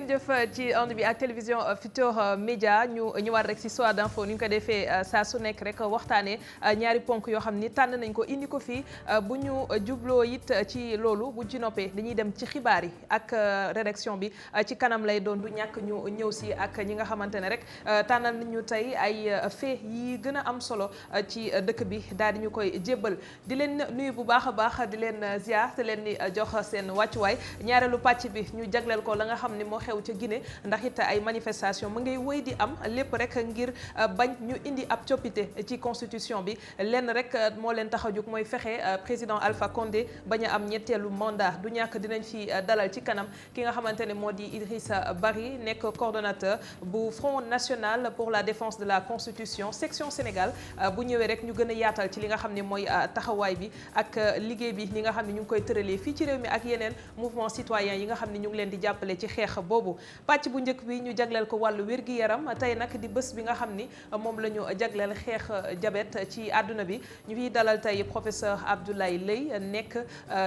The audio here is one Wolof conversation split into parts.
ngeen jëf ci ànd bi ak télévision Futurs Médias ñu ñëwaat rek ci soir d'info ni ñu ko defee saa su nekk rek waxtaanee ñaari ponk yoo xam ni tànn nañ ko indi ko fii bu ñu jubloo it ci loolu bu ci noppee dañuy dem ci xibaar yi ak rédaction bi ci kanam lay doon du ñàkk ñu ñëw si ak ñi nga xamante ne rek tànnal nañu tey ay fait yi gën a am solo ci dëkk bi daal di ñu koy jébbal di leen nuyu bu baax a baax di leen ziar te leen di jox seen wàccuwaay ñaareelu pàcc bi ñu jagleel ko la nga xam ni moo xew ca Guinée ndax it ay manifestation mu ngay wéy di am lépp rek ngir bañ ñu indi ab coppite ci constitution bi lenn rek moo leen tax a jóg mooy fexe président Alpha Condé bañ a am ñetteelu mandat du ñàkk dinañ fi dalal ci kanam ki nga xamante ne moo di Idrissa Bari nekk coordonnateur bu Front National pour la défense de la constitution section Sénégal bu ñëwee rek ñu gën a yaatal ci li nga xam ne mooy taxawaay bi ak liggéey bi li nga xam ne ñu ngi koy tëralee fii ci réew mi ak yeneen mouvement citoyen yi nga xam ne ñu ngi leen di jàppale ci xeex boobu pàcc bu njëkk bi ñu jagleel ko wàllu wér-gi-yaram tey nag di bés bi nga xam ni moom la ñu jagleel xeex diabète ci àdduna bi ñu fiy dalal tey professeur Abdoulaye Leye nekk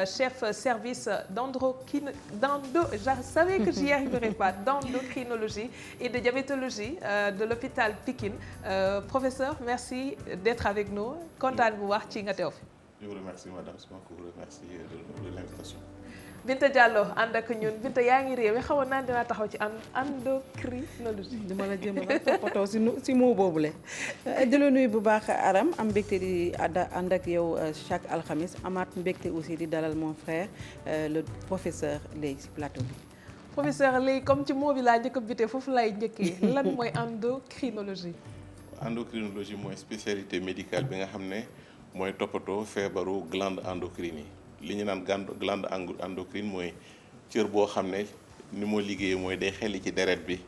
chef service je savais que j'y arriverais pas d'endocrinologie et de diabétologie de l'hôpital Pikine professeur merci d'être avec nous kontaan bu wax ci nga teew fi. Je vous remercie madame Souma, je vous remercie de l'invitation. Binta Diallo ànd ak ñun Binta yaa ngi réew mi xawoon naa dinaa taxaw ci endocrinologie. dama la jéem a toppatoo si moo boobule. di la nuyu bu baax Aram am mbégte di ànd ak yow chaque alxamis amaat mbégte aussi di dalal mon frère le professeur Leye si plateau bi. professeur Leye comme ci moo bi laa njëkk a bite foofu lay njëkkee lan mooy endocrinologie. Endocrinologie mooy spécialité médicale bi nga xam ne mooy toppatoo feebaru glande endocrine yi. li ñu naan glande endocrine mooy cër boo xam ne ni moo liggéeyee mooy day xelli ci deret bi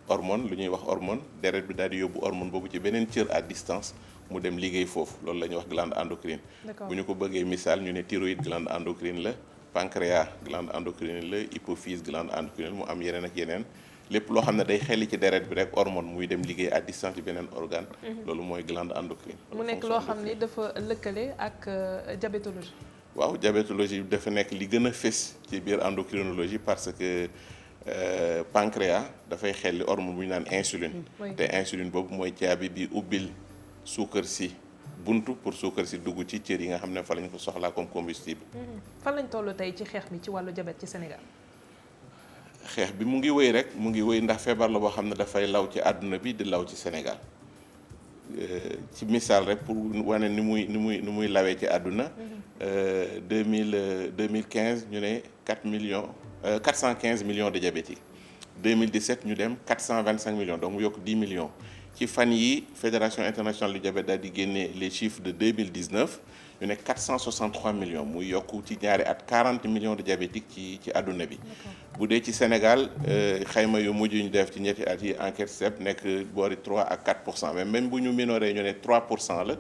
hormone lu ñuy wax hormone deret bi daal di yóbbu hormone boobu ci beneen cër à distance mu dem liggéey foofu loolu la ñuy wax glande endocrine bu ñu ko bëggee misaal ñu ne thyroïde glande endocrine la pancréas glande endocrine la hypophyse glande endocrine mu am yeneen ak yeneen lépp loo xam ne day xelli ci deret bi rek hormone muy dem liggéey à distance ci beneen organe loolu mooy glande endocrine mu nekk loo xam ni dafa lëkkale ak diabétologie. waaw diabétologie dafa nekk li gën a fës ci biir endocrinologie parce que pancréas dafay xelli hormone bu ñu naan insuline te insuline boobu mooy caabi bi ubbil suukar si buntu pour suukar si dugg ci cër yi nga xam ne fa lañ ko soxlaa comme combustible. fan lañ toll tey ci xeex mi ci wàllu diabète ci Sénégal. xeex bi mu ngi wéy rek mu ngi wéy ndax feebar la boo xam ne dafay law ci àdduna bi di law ci Sénégal ci misaal rek pour wane ni muy lawee ci àdduna 2015 ñu ne 415 millions de diabétiques 2017 ñu dem 425 millions donc mu yokk 10 millions ci fan yi Fédération internationale du diabète daal di génne les chiffres de 2019 ñu ne 463 millions muy yokk ci ñaari at 40 millions de diabétiques ci àdduna bi bu dee ci Sénégal xayma yu mujj ñu def ci ñetti at yi enquête CEP nekk boori 3 ak 4% mais même bu ñu minoré ñu ne 3% la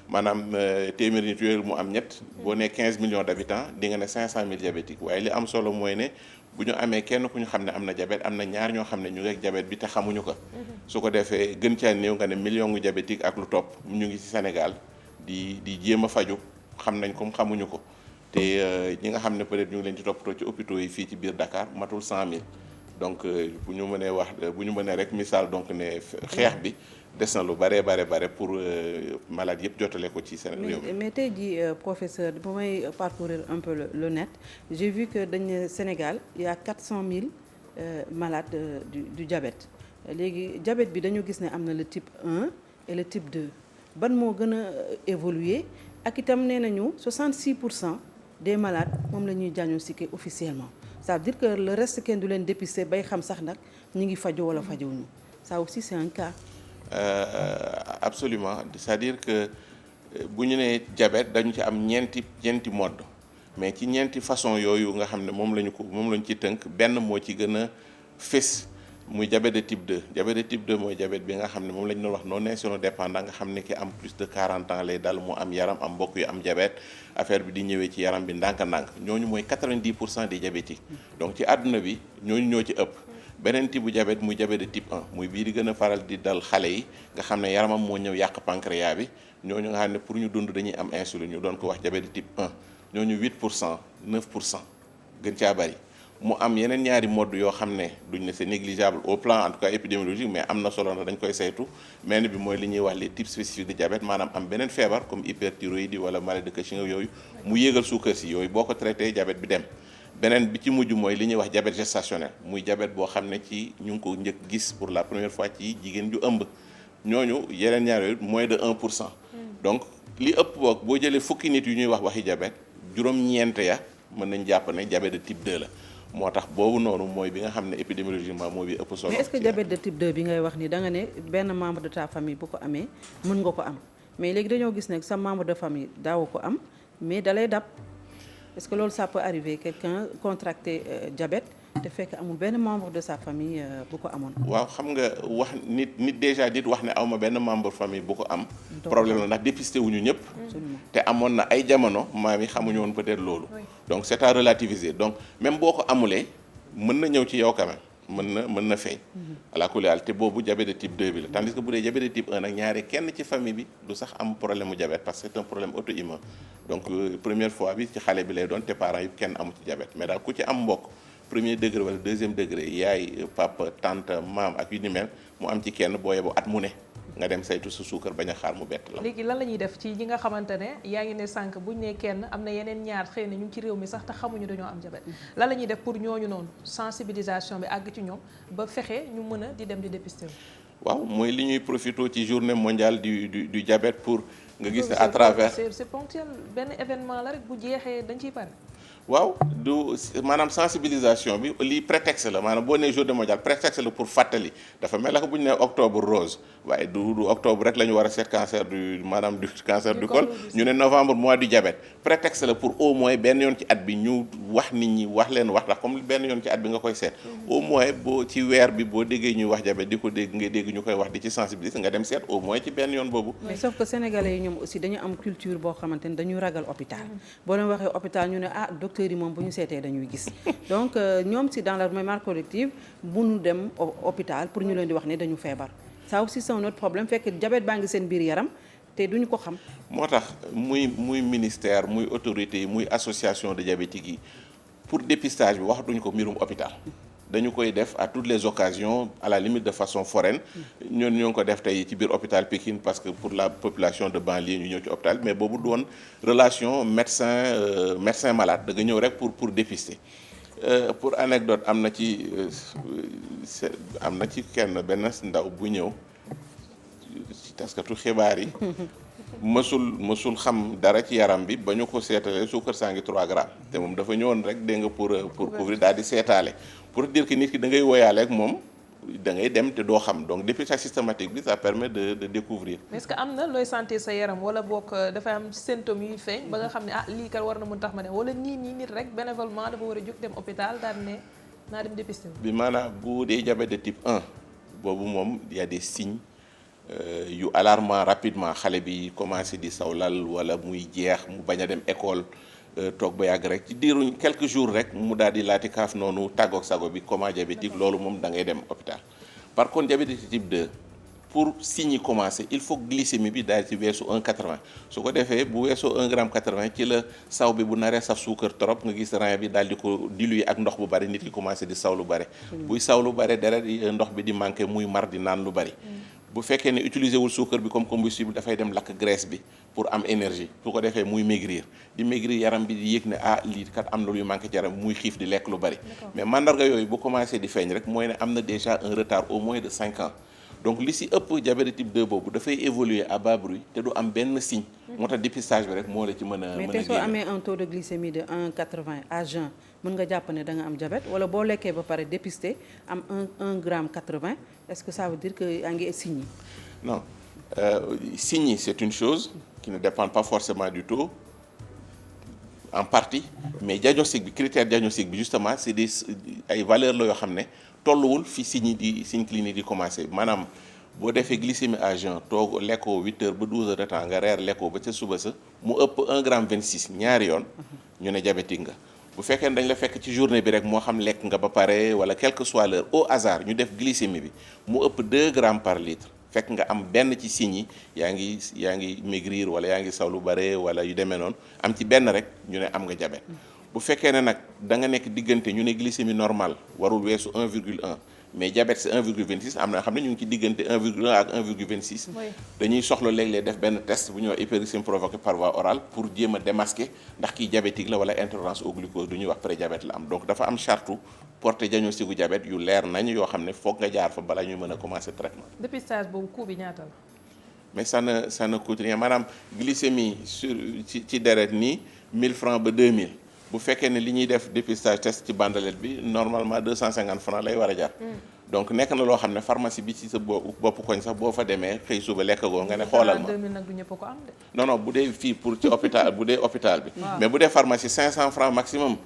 maanaam téeméeri nit yooyu mu am ñett boo nee 15 millions d'habitants di nga ne 500 000 diabétiques waaye li am solo mooy ne bu ñu amee kenn ku ñu xam ne am na diabète am na ñaar ñoo xam ne ñu ngi ak diabète bi te xamuñu ko su ko defee gën caa néew nga ne million ngu diabétique ak lu topp ñu ngi ci Sénégal di jéem a faju xam nañ ko xamuñu ko te ñi nga xam ne peut-être ñu ngi leen ci toppatoo ci hôpitaux yi fii ci biir Dakar matul 100 000 donc bu ñu mënee rek misaal donc ne xeex bi des na lu bare pour malade yëpp jotale ko ci seen réew mi. mais tey jii professeur bu may parcourir un peu le net j'ai vu que dañ Sénégal il y a 400 000 malades du diabète léegi diabète bi dañu gis ne am na le type 1 et le type 2 ban moo gën a évoluer ak itam nee nañu 66% des malades moom la ñuy diagnostiquer officiellement ça veut dire que le reste kenn du leen dépister bay xam sax nag ñu ngi faju wala fajuwuñu ça aussi c'est un cas. Absolument c'est-à-dire que bu ñu nee diabète dañu ci am ñeenti mode mais ci ñeenti façon yooyu nga xam ne moom lañu ci tënk benn moo ci gën a fés muy diabète de type 2 diabète de type 2 mooy diabète bi nga xam ne moom la ñu doon wax non insulino-dépendant nga xam ne ki am plus de 40 ans lay dal mu am yaram am mbokk yu am diabète affaire bi di ñëwee ci yaram bi ndànk-ndànk ñooñu mooy 90% des diabétiques donc ci àdduna bi ñooñu ñoo ci ëpp. beneen type bu diabète muy diabète de type 1 muy bii di gën a faral di dal xale yi nga xam ne yaramam moo ñëw yàq pancréas bi ñooñu nga xam ne pour ñu dund dañuy am insuline ñu doon ko wax diabète de type 1 ñooñu 8% 9% gën caa bari mu am yeneen ñaari mode yoo xam ne duñ ne c'est négligeable au plan en tout cas épidémiologique mais am na solo na dañ koy saytu benn bi mooy li ñuy wax les types spécifiques de diabète maanaam am beneen feebar comme hyperthyroïdie wala maladie de Cushing yooyu mu yéegal suukar si yooyu boo ko traité diabète bi dem beneen bi ci mujj mooy li ñuy wax diabète gestationnel muy diabète boo xam ne ci ñu ngi ko njëkk gis pour la première fois ci jigéen ju ëmb ñooñu yeneen ñaar yooyu moins de 1%. Donc li ëpp boog boo jëlee fukki nit yu ñuy wax waxi diabète juróom-ñeent ya mën nañ jàpp ne diabète de type 2 la moo tax boobu noonu mooy bi nga xam ne épidémiologiquement moo bi ëpp solo. mais est-ce que diabète de type 2 bi ngay wax ni da nga ne benn membre de ta famille bu ko amee mën nga ko am mais léegi dañoo gis ne sa membre de famille daawu ko am mais dalay dab est-ce que loolu ça peut arriver quelqu'un contracter diabète te fekk amul benn membre de sa famille bu ko amoon. waaw xam nga wax nit déjà dit wax ne awma benn membre famille bu ko am. problème la ndax dépisté wuñu ñëpp. te amoon na ay jamono maam yi xamuñu woon peut-être loolu. donc c'est à relativiser donc même boo ko amulee mën na ñëw ci yow quand même mën na feeñ. ala kulli haal te boobu diabète de type 2 bi la tandis que bu dee diabète de type 1 nag ñaare kenn ci famille bi du sax am problème mu diabète parce que c'est un problème auto-immun donc première fois bi ci xale bi lay doon te parents yi kenn amu ci diabète mais daal ku ci am mbokk. premier degré wala deuxième degré yaay papa tante maam ak yu ni mel mu am ci kenn boo yeboo at mu ne nga dem saytu sa suukar bañ a xaar mu bett la. léegi lan la ñuy def ci ñi nga xamante ne yaa ngi ne sànq buñ ne kenn am na yeneen ñaar xëy na ñu ngi ci réew mi sax te xamuñu dañoo am diabète lan la ñuy def pour ñooñu noonu sensibilisation bi àgg ci ñoom ba fexe ñu mën a di dem di dépister wu. waaw mooy li ñuy profité ci journée mondiale du diabète pour nga gis ne à travers. c'est ponctuel benn événement la rek bu jeexee dañ ciy pare. waaw du maanaam sensibilisation bi lii prétexte la maanaam boo nee journée mondiale prétexte la pour fàttali dafa mel ne bu ñu nee octobre rose waaye du octobre rek la ñu war a seet cancer du cancer du col ñu ne novembre mois du diabète prétexte la pour au moins benn yoon ci at bi ñu wax nit ñi wax leen wax ndax comme benn yoon ci at bi nga koy seet au moins boo ci weer bi boo déggee ñuy wax diabète di ko dégg nga dégg ñu koy wax di ci sensibiliser nga dem seet au moins ci benn yoon boobu. mais sauf que sénégalais yi ñoom aussi dañu am culture boo xamante ni dañuy ragal hôpital boo leen waxee hôpital ñu ne docteur yi moom bu ñu seetee dañuy gis donc ñoom si dans la mémoire collective bu ñu dem hôpital pour ñu leen di wax ne dañu feebar ça aussi c'est un autre problème fekk diabète baa ngi seen biir yaram te duñu ko xam. moo tax muy ministère muy autorité muy association de diabétiques yi pour dépistage bi waxatuñu ko mbirum hôpital. dañu koy def à toutes les occasions à la limite de façon foraine ñoo ngi ko def tey ci biir hôpital Pikine parce que pour la population de banlieue ñu ñëw ci hôpital mais boobu doon relation médecin malade da nga ñëw rek pour dépister pour anecdote am na ci kenn benn ndaw bu ñëw ci taskatu xibaar yi mësul xam dara ci yaram bi ba ñu ko seetalee suukar saa ngi 3 grammes te moom dafa ñëwoon rek dégg nga pour couvrir daal di seetaale pour dire que nit ki da ngay woyaale ak moom da ngay dem te doo xam donc dépistage systématique bi ça permet de découvrir. mais est-ce que am na looy sentir sa yaram wala boog dafa am symptômes yuy feeñ ba nga xam ne lii kat war na mën tax ma dem wala nii nit rek bénévolement dafa war a jóg dem hôpital daal ne naa dem dépister. bi maanaam bu dee diabète de type 1 boobu moom y a des signes yu alarmant rapidement xale bi commencé di sawlal wala muy jeex mu bañ a dem école. toog ba yàgg rek ci diiruñ quelques jours rek mu daal di laati kaaf noonu tàggoog sago bi coma diabétique loolu moom da ngay dem hôpital par contre diabète type 2 pour signes yi commencer il faut glycémie bi daal ci weesu 1,80 su ko defee bu weesoo 1,80 ci la saw bi bu naree saf suukar trop nga gis rein bi daal di ko diluer ak ndox bu bari nit ki commencer di saw lu bari buy saw lu bari deret ndox bi di manquer muy mar di naan lu bari bu fekkee ne utiliser wul suukar bi comme combustible dafay dem lakk graisse bi pour am énergie su ko defee muy maigrir di maigrir yaram bi di yëg ne lii kat am na luy manqué ci yaram muy xiif di lekk lu bari mais mandarga yooyu bu commencé di feeñ rek mooy ne am na déjà un retard au moins de 5 ans donc li si ëpp diabète type 2 boobu dafay évoluer à bas bruit te du am benn signe moo tax dépistage bi rek moo la ci mën a mais te soo amee un taux de glycémie de 1,80 à jeun mën nga jàpp ne da nga am diabète wala boo lekkee ba pare dépisté am 1 gramme 80 est-ce que ça veut dire que yaa ngi signes yi non signes yi c'est une chose qui ne dépend pas forcément du taux en partie mais diagnostic bi critère diagnostic bi justement c'est ay valeurs la yoo xam ne tolluwul fi signes cliniques di commencer maanaam boo defee glycémie à jeun toog lekkoo 8 heures ba 12 heures de temps nga reer lekkoo ba ca suba sa mu ëpp 1 gramme 26 ñaari yoon ñu ne diabétique nga bu fekkee ne dañ la fekk ci journée bi rek moo xam lekk nga ba pare wala quelle que soit l'heure au hasard ñu def glycémie bi mu ëpp 2 grammes par litre fekk nga am benn ci signes yi yaa ngi maigrir wala yaa ngi saw lu bare wala yu demee noonu am ci benn rek ñu ne am nga diabète bu fekkee ne nag da nga nekk diggante ñu ne glycémie normale warul weesu 1,1 mais diabète c'est 1,26 am na xam ne ñu ngi ci diggante 1,1 ak 1,26. dañuy soxla léeg-léeg def benn test bu ñuy wax hyperglycémie provoquée par voie orale pour jéem a démasquer ndax kii diabétique la wala intolérance au glucose du ñuy wax prédiabète la am. donc dafa am charte porté diagnostic gu diabète yu leer nañ yoo xam ne foog nga jaar fa bala ñuy mën a commencer traitement. dépistage boobu coût bi ñaata la. mais ça ne coûte rien maanaam glycémie ci deret nii 1000 francs ba 2000. bu fekkee ne li ñuy def dépistage test ci bandelette bi normalement 250 francs lay war a jar. donc nekk na loo xam ne pharmacie bi ci sa bopp koñ sax boo fa demee xëy suba lekk goo nga ne xoolal ma. 2000 nag du ñëpp ko am de. non bu dee fii pour ci hôpital bu dee hôpital bi. mais bu dee pharmacie 500 francs maximum.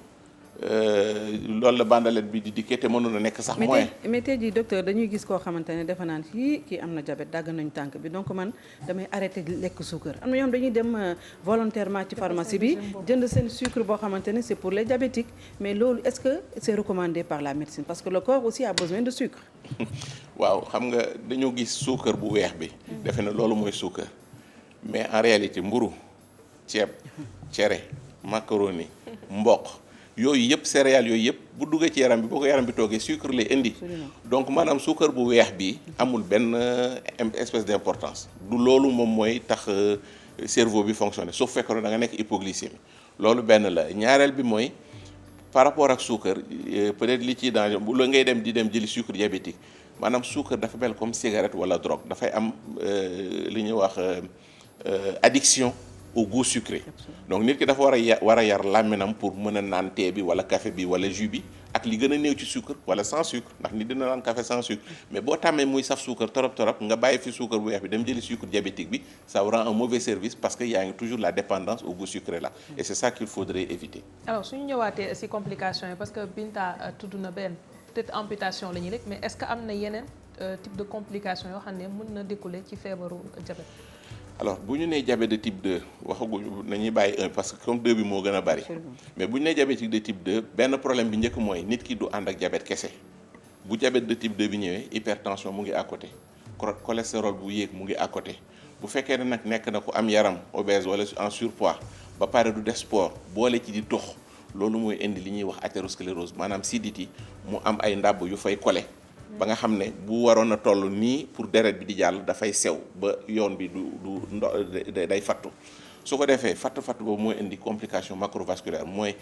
loolu la bandelette bi di dikkee te mënoon a nekk sax moyen. mais tey jii docteur dañuy gis koo xamante ne defe naan kii am na diabète dagg nañu tànk bi donc man damay arrêté lekk suukar am na ñoom dañuy dem volontairement ci pharmacie bi jënd seen sucre boo xamante ne c'est pour les diabétiques mais loolu est-ce que c'est recommandé par la médecine parce que le corps aussi a besoin de sucre. waaw xam nga dañoo gis suukar bu weex bi. defe na loolu mooy suukar mais en réalité mburu ceeb cere macaroni mboq. yooyu yëpp céréales yooyu yëpp bu duggee ci yaram bi boo ko yaram bi toogee sucre lay indi donc maanaam suukar bu weex bi amul benn espèce d'importance du loolu moom mooy tax cerveau bi fonctionner sauf fekkoon da nga nekk hypoglycémie loolu benn la ñaareel bi mooy par rapport ak suukar peut-être li ci danger bu la ngay dem di dem jëli sucre diabétique maanaam suukar dafa mel comme cigarette wala drogue dafay am li ñuy wax addiction au goût sucré donc nit ki dafa war a yar làmminam pour mën a naan thé bi wala café bi wala jus bi ak li gën a néew ci sucre wala sans sucre ndax nit dina naan café sans sucre mais boo tàmmee muy saf sucre torop nga bàyyi fi sucre bu weex bi dem jëli sucre diabétique bi ça rend un mauvais service parce que yaa ngi toujours la dépendance au goût sucré là et c'est ça qu'il faudrait éviter. alors suñu ñëwaatee ci complications yi parce que Binta tudd na benn peut-être amputation la ñuy rek mais est-ce que am na yeneen type de complications yoo xam ne mën na découler ci feebaru diabète. alors bu ñu nee diabète de type 2 waxaguñu nañuy bàyyi 1 parce que comme 2 bi moo gën a bari mais bu ñu nee diabétique de type 2 benn problème bi njëkk mooy nit ki du ànd ak diabète kese bu diabète de type 2 bi ñëwee hypertension mu ngi à côté cholestérol bu yéeg mu ngi à côté bu fekkee ne nag nekk na ku am yaram obèse wala en surpoids ba pare du def sport boole ci di dox loolu mooy indi li ñuy wax athérosclérose maanaam siditi mu am ay ndàbb yu fay kole ba nga xam ne bu waroon a toll nii pour deret bi di jàll dafay sew ba yoon bi day fattu su ko defee fattu boobu mooy indi complication macrovasculaire mooy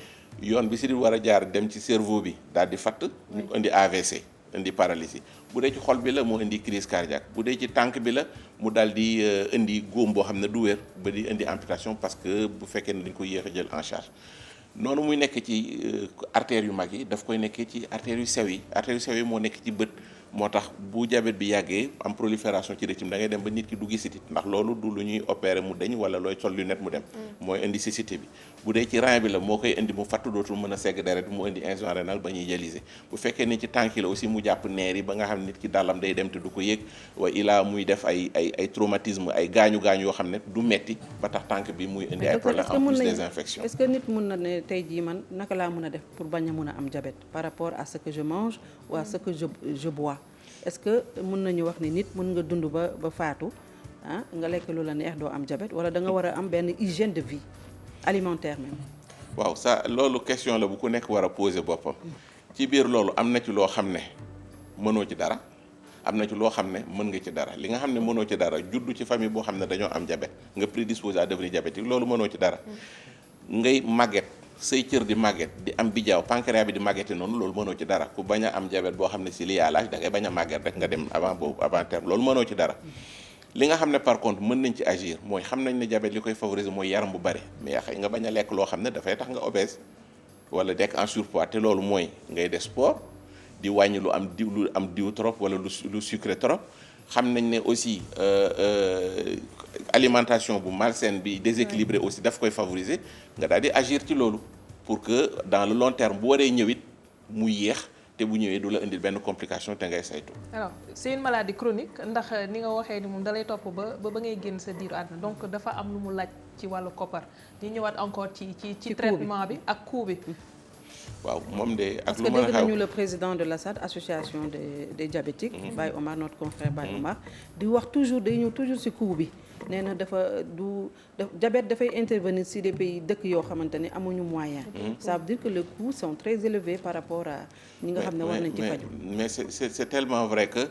yoon bi si di war a jaar dem ci cerveau bi daal di fatt ñu indi AVC indi paralysie bu dee ci xol bi la moo indi crise cardiaque bu dee ci tànk bi la mu daal di indi góom boo xam ne du wér ba di indi amputation parce que bu fekkee ne dañ ko yéex a jël en charge noonu muy nekk ci artères yu mag yi daf koy nekkee ci artères yu sew yi moo nekk ci bët moo tax bu diabète bi yàggee am prolifération ci rétine da ngay dem ba nit ki du gisati ndax loolu du lu ñuy opérer mu deñ wala looy sol lunette mu dem mooy indi cécité bi bu dee ci rein bi la moo koy indi mu fattu dootul mën a segg deret mu indi insuffisance rénale ba ñuy dialyser bu fekkee ni ci tànk yi la aussi mu jàpp neer yi ba nga xam ne nit ki dàllam day dem te du ko yëg wa ilaa muy def ay traumatisme ay gaañu yoo xam ne du metti ba tax tànk bi muy indi ay problème en plus des infections. est-ce que nit mun na ne tey jii man naka laa mun a def pour bañ a mun a am diabète par rapport à ce que je mange ou à ce que je bois est-ce que mun nañu wax ni nit mun nga dund ba faatu nga lekk lu la neex doo am diabète wala da nga war a am benn hygiène de vie alimentaire même. waaw ça loolu question la bu ku nekk war a poser boppam ci biir loolu am na ci loo xam ne mënoo ci dara am na ci loo xam ne mën nga ci dara li nga xam ne mënoo ci dara juddu ci famille boo xam ne dañoo am diabète nga prédisposé à devenir diabétique loolu mënoo ci dara ngay màgget say cër di màgget di am bijaaw pancréas bi di màggete noonu loolu mënoo ci dara ku bañ a am diabète boo xam ne si lié à l'âge da ngay bañ a màgget rek nga dem avant terme loolu mënoo ci dara li nga xam ne par contre mën nañ ci agir mooy xam nañ ne diabète li koy favoriser mooy yaram bu bari mais xëy nga bañ a lekk loo xam ne dafay tax nga obèse wala nekk en surpoids te loolu mooy ngay def sport di wàññi lu am diw trop wala lu sucré trop xam nañ ne aussi alimentation bu malsaine bi déséquilibré aussi daf koy favoriser nga daal di agir ci loolu pour que dans le long terme bu waree ñëwit mu yéex te bu ñëwee du la indil benn complication te ngay saytu. alors c'est une maladie chronique ndax ni nga waxee ni moom dalay topp ba ngay génn sa diiru àdduna donc dafa am lu mu laaj ci wàllu koppar ñu ñëwaat encore ci traitement bi ak coût bi. waaw moom de ak lu mën a xaw parce que dégg nañu le président de l'ASAD association des diabétiques. Baye Omar notre confrère Baye Omar di wax toujours day ñëw toujours ci coût bi nee na diabète dafay intervenir si des pays dëkk yoo xamante ne amuñu moyen. Ça veut dire que les coûts sont très élevés par rapport à ñi nga xam ne war nañ ci faju. mais c'est tellement vrai que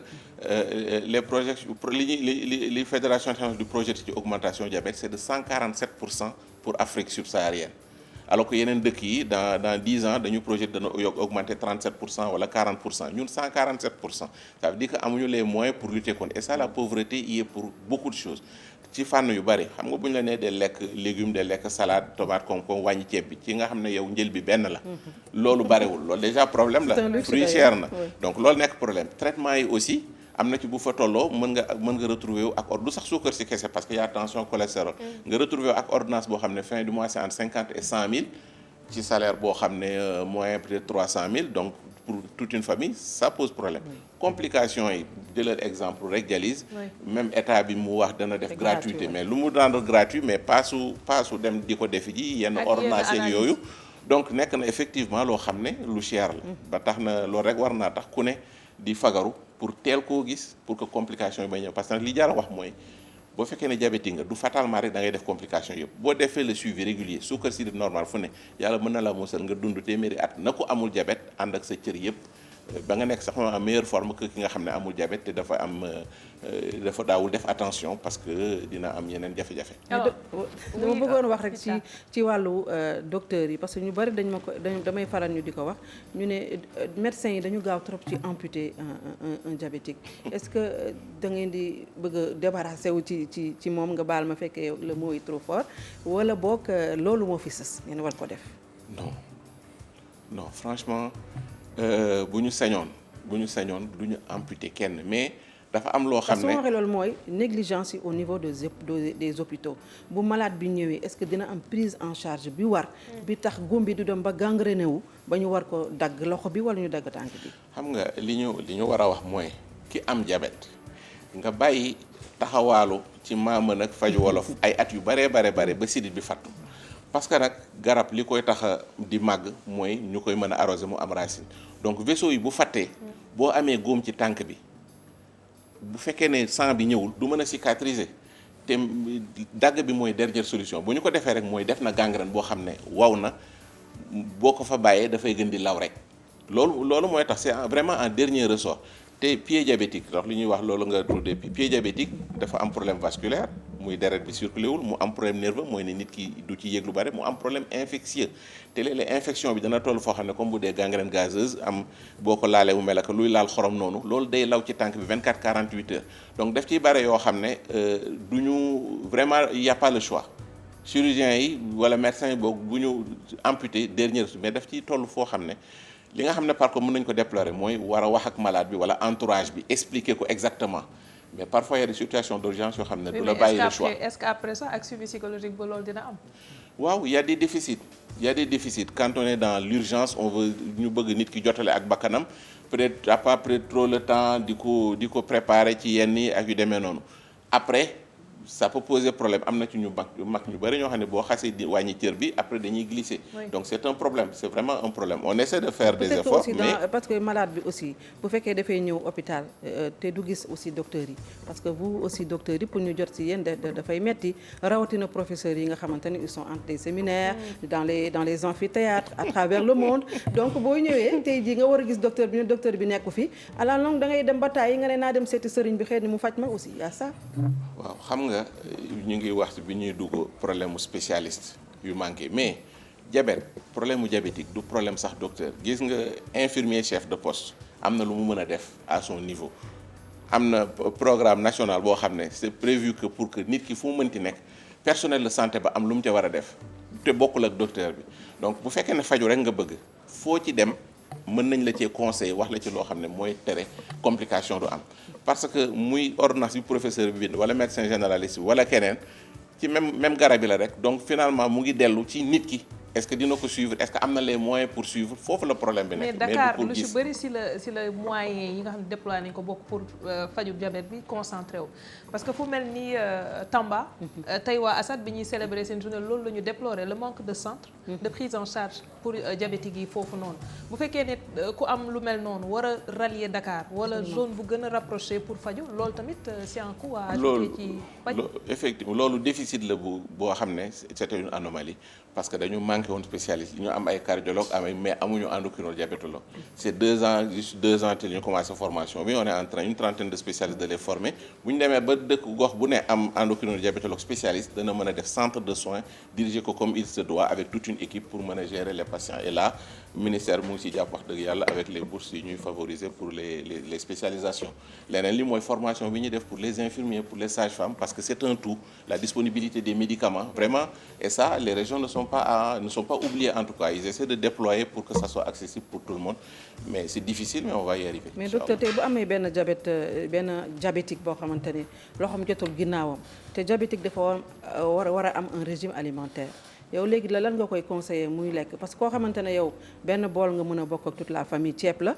les projections li fédération internationale du projet ci augmentation diabète c'est de 147% pour Afrique subsaharienne. alors que yeneen dëkk yi dans 10 ans dañu projet dana augmenter 37% wala 40% ñun 147%. ça veut dire que amuñu les moyens pour lutter contre et ça la pauvreté y est pour beaucoup de choses. ci fànn yu bari xam nga bu ñu la nee de lekk légumes de lekk salade tomate concombre wàññi ceeb bi ci nga xam ne yow njël bi benn la. loolu bariwul loolu déjà problème la. fruit cher na donc loolu nekk problème traitement yi aussi. am na ci bu fa tolloo mën nga retrouver wu ak du sax suukar si kese parce que y a tension cholestérol nga retrouver wu ak ordonnance boo xam ne fin du mois c'est entre 50 et 100 000 ci salaire boo xam ne moyen peut-être 300 000 donc pour toute une famille ça pose problème. complication yi jëlal exemple rek dialyse même état bi mu wax dana def gratuité mais lu mu rendre gratuit mais paasu dem di ko defi ji yenn ordonnance yeeg yooyu donc nekk na effectivement loo xam ne lu cher la ba tax na loolu rek war naa tax ku ne di fagaru pour teel koo gis pour que complication yi bay ñëw parce que nag li jar a wax mooy boo fekkee ne diabétique nga du fatalement rek da ngay def complication yëpp boo defee le suivi régulier suukar si normal fu ne yàlla mën na la musal nga dund téeméeri at na ko amul diabète ànd ak sa cër yëpp ba nga nekk sax en meilleure forme que ki nga xam ne amul diabète te dafa daawul def attention parce que dina am yeneen jafe-jafe. dama bëggoon wax rek ci wàllu docteurs yi parce que ñu bari damay faral ñu di ko wax ñu ne médecins yi dañu gaaw trop ci amputer un diabétique est-ce que da ngeen di bëgg a débarrasser wu ci moom nga baal ma fekkee le mot est trop fort wala boog loolu moo fi sës ngeen war ko def. non franchement. bu ñu sañoon du ñu amputer kenn mais dafa am loo xam ne. su ma waxee loolu mooy négligence yi au niveau des hôpitaux bu malade bi ñëwee est-ce que dina am prise en charge bi war. bi tax góom bi du dem ba gangréné wu ba ñu war ko dagg loxo bi wala ñu dagg tànk bi. xam nga li ñu war a wax mooy ki am diabète nga bàyyi taxawaalu ci maama nag faju wolof ay at yu bare ba sidit bi fattu. parce que nag garab li koy tax di màgg mooy ñu koy mën a arroser mu am racine donc vaisseau yi bu fattee boo amee góom ci tànk bi bu fekkee ne sang bi ñëwul du mën a cicatriser te dagg bi mooy dernière solution bu ñu ko defee rek mooy def na gangrène boo xam ne waw na boo ko fa bàyyee dafay gën di law rek loolu mooy tax c'est vraiment en dernier ressort te pied diabétique ndax li ñuy wax loolu nga tuddee pied diabétique dafa am problème vasculaire muy deret bi circulé wul mu am problème nerveux mooy ne nit ki du ci yëg lu bari mu am problème infectieux te léeg-léeg infection bi dana toll foo xam ne comme bu dee gangrène gazeuse am boo ko laalee mu mel ak luy laal xorom noonu loolu day law ci tànk bi 24-48 heures donc daf ciy bare yoo xam ne du ñu vraiment y a pas le choix chirurgien yi wala médecin yi boog bu ñu amputé dernière mais daf ciy toll foo xam ne li nga xam ne par contre mën nañu ko déplorer mooy war a wax ak malade bi wala entourage bi expliquer ko exactement mais parfois il y a des situations d'urgence yoo xam ne du la bàyyi le choix est-ce que après ça ak suivi psychologique ba loolu dina am. waaw il y a des déficits quand on est dans l'urgence on veut ñu bëgg nit ki jotale ak bakkanam peut-être à pas prendre trop le temps di ko préparer ci yenn yi ak yu demee noonu après ça peut poser problème am na ci ñu mag ñu bari ñoo xam ne boo xasee di wàññi cër bi après dañuy glisser. Oui. Donc c'est un problème c'est vraiment un problème on essaie de faire des efforts mais parce que malade bi aussi bu fekkee dafay ñëw hôpital te du gis aussi docteurs yi parce que vous aussi docteurs yi pour ñu jot ci yéen dafay metti rawatina professeurs yi nga xamante ne ils sont entre des séminaires dans les amphithéâtres à travers le monde donc boo ñëwee tey jii nga war a gis docteur bi ne docteur bi nekku fi à la longue da ngay dem ba taay nga ne naa dem seeti sëriñ bi xëy na mu faj ma aussi y a ça. waaw xam nga ñu ngi wax bi ñuy dugg problème mu spécialiste yu manqué mais diabète problème mu diabétique du problème sax docteur gis nga infirmier chef de poste am na lu mu mën a def à son niveau am na programme national boo xam ne c'est prévu que pour que nit ki fu mu mënti nekk personnel de santé ba am lu mu ca war a def te bokkul ak docteur bi donc bu fekkee ne faju rek nga bëgg foo ci dem mën nañ la cee conseiller wax la ci loo xam ne mooy tere complication du am parce que muy ordonnance bi professeur bi bind wala médecin généraliste bi wala keneen ci même garab yi la rek donc finalement mu ngi dellu ci nit ki est-ce que dina ko suivre est-ce que am na les moyens pour suivre foofu la problème bi nekk. mais Dakar lu ci bëri si la moyens yi nga xam ne déployé nañ ko bokk pour faju diabète bi concentré wu parce que fu mel ni Tamba tey waa Assad bi ñuy célébrer seen journée loolu la ñu déplorer le manque de centre de prise en charge pour diabétique yi foofu noonu bu fekkee ne ku am lu mel noonu war a rallier Dakar wala zone bu gën a rapproché pour faju loolu tamit c'est un coût à ajouter ci paj. Effectivement loolu déficit la boo xam ne c'était une anomalie parce que dañu manqué woon spécialiste ñu am ay cardiologue mais amuñu endocrinologue diabétologue c'est 2 ans juste 2 ans te ñu commencé formation bi on est en train une trentaine de spécialistes de les former bu ñu demee ba dëkk gox bu ne am endocrinologue diabétologue spécialiste dana mën a def centre de soins dirigé ko comme il se doit avec toute une équipe pour mën a gérer les patients et là ministère mu ngi ciy jàpp wax dëgg yàlla avec les bourses yi ñuy favoriser pour les spécialisations leneen li mooy formation bi ñuy def pour les infirmiers pour les sages-femmes parce que c'est un tout la disponibilité des médicaments vraiment et ça les régions ne sont pas oubliées en tout cas ils essaient de déployer pour que ça soit accessible pour tout le monde mais c'est difficile mais on va y arriver. mais docteur tey bu amee benn diabétique boo xamante ni loxoom jotul ginnaawam te diabétique dafa war a am un régime alimentaire yow léegi lan nga koy conseiller muy lekk parce que koo xamante ne yow benn bool nga mën a bokk ak toute la famille ceeb la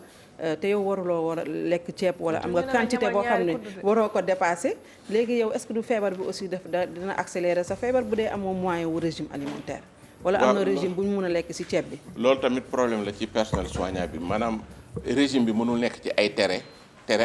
te yow waruloo war a lekk ceeb wala am nga quantité boo xam ne waroo ko dépasser léegi yow est-ce que du feebar bi aussi dina accélérer sa feebar bu dee amoo moyen wu régime alimentaire wala am na régime bu ñu mën a lekk ci ceeb bi. loolu tamit problème la ci personnel soignant bi maanaam régime bi mënul nekk ci ay tere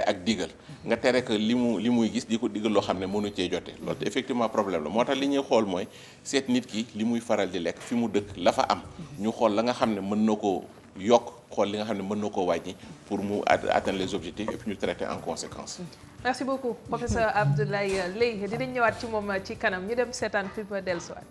ak digal nga tere que li muy gis di ko digal loo xam ne mënu cee jote loolu te effectivement problème la moo tax li ñuy xool mooy seet nit ki li muy faral di lekk fi mu dëkk la fa am ñu xool la nga xam ne mën na koo yokk xool li nga xam ne mën na koo wàññi pour mu atteindre les objectifs et puis ñu traiter en conséquence. Merci beaucoup professeur Abdoulaye Leye dinañ ñëwaat ci moom ci kanam ñu dem seetaan fi ba dellusiwaat.